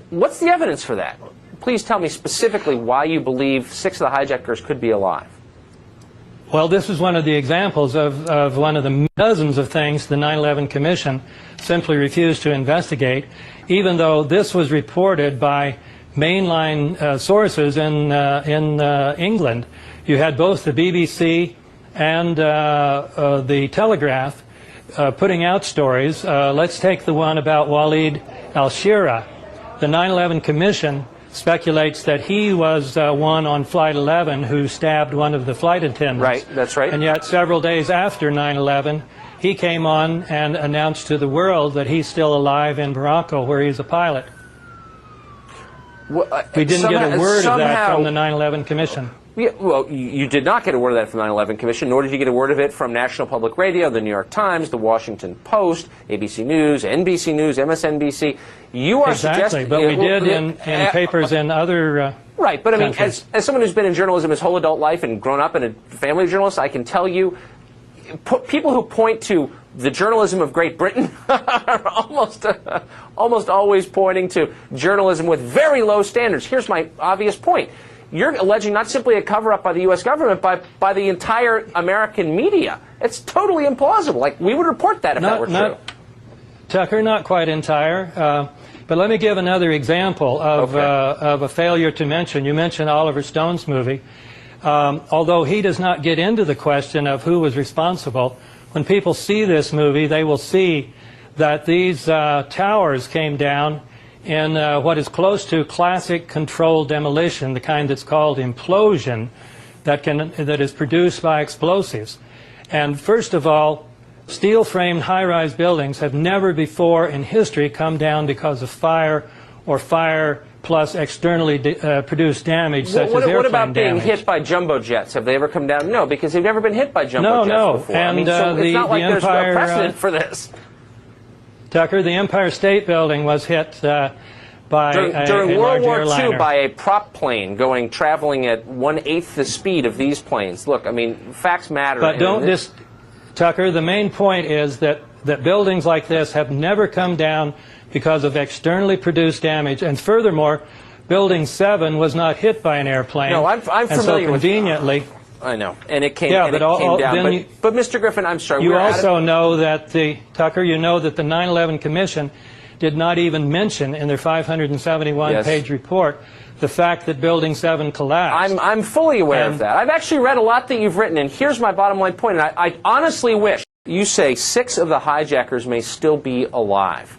What's the evidence for that? Please tell me specifically why you believe 6 of the hijackers could be alive. Well, this is one of the examples of one of the dozens of things the 9/11 Commission simply refused to investigate, even though this was reported by mainline sources in England. You had both the BBC and the Telegraph putting out stories. Let's take the one about Walid al-Shira. The 9/11 Commission speculates that he was one on Flight 11 who stabbed one of the flight attendants. Right, that's right. And yet several days after 9/11, he came on and announced to the world that he's still alive in Morocco, where he's a pilot. Well, we didn't get a word of that from the 9/11 Commission. Yeah, well, you did not get a word of that from the 9/11 Commission, nor did you get a word of it from National Public Radio, the New York Times, the Washington Post, ABC News, NBC News, MSNBC. You are exactly, but we did in papers in other right, but I mean, countries. as someone who's been in journalism his whole adult life and grown up in a family of journalists, I can tell you, people who point to the journalism of Great Britain are almost always pointing to journalism with very low standards. Here's my obvious point. You're alleging not simply a cover-up by the U.S. government, but by the entire American media. It's totally implausible. Like, we would report that if that were true. Tucker, not quite entire. But let me give another example of a failure to mention. You mentioned Oliver Stone's movie. Although he does not get into the question of who was responsible, when people see this movie, they will see that these towers came down in what is close to classic controlled demolition, the kind that's called implosion, that is produced by explosives. And first of all, steel-framed high-rise buildings have never before in history come down because of fire or fire plus externally produced damage, such as airplane damage. What about being hit by jumbo jets? Have they ever come down? No, because they've never been hit by jumbo jets before. And I mean, so it's not like there's no precedent for this. Tucker, the Empire State Building was hit by during World War II by a prop plane traveling at 1/8 the speed of these planes. Look, I mean, facts matter. But don't just, Tucker, the main point is that buildings like this have never come down because of externally produced damage. And furthermore, Building 7 was not hit by an airplane. No, I'm familiar and so with conveniently. I know, and it came, came down. But Mr. Griffin, I'm sorry. You also know that Tucker, you know that the 9/11 Commission did not even mention in their 571-page report the fact that Building 7 collapsed. I'm fully aware of that. I've actually read a lot that you've written, and here's my bottom line point. And I honestly wish you say 6 of the hijackers may still be alive.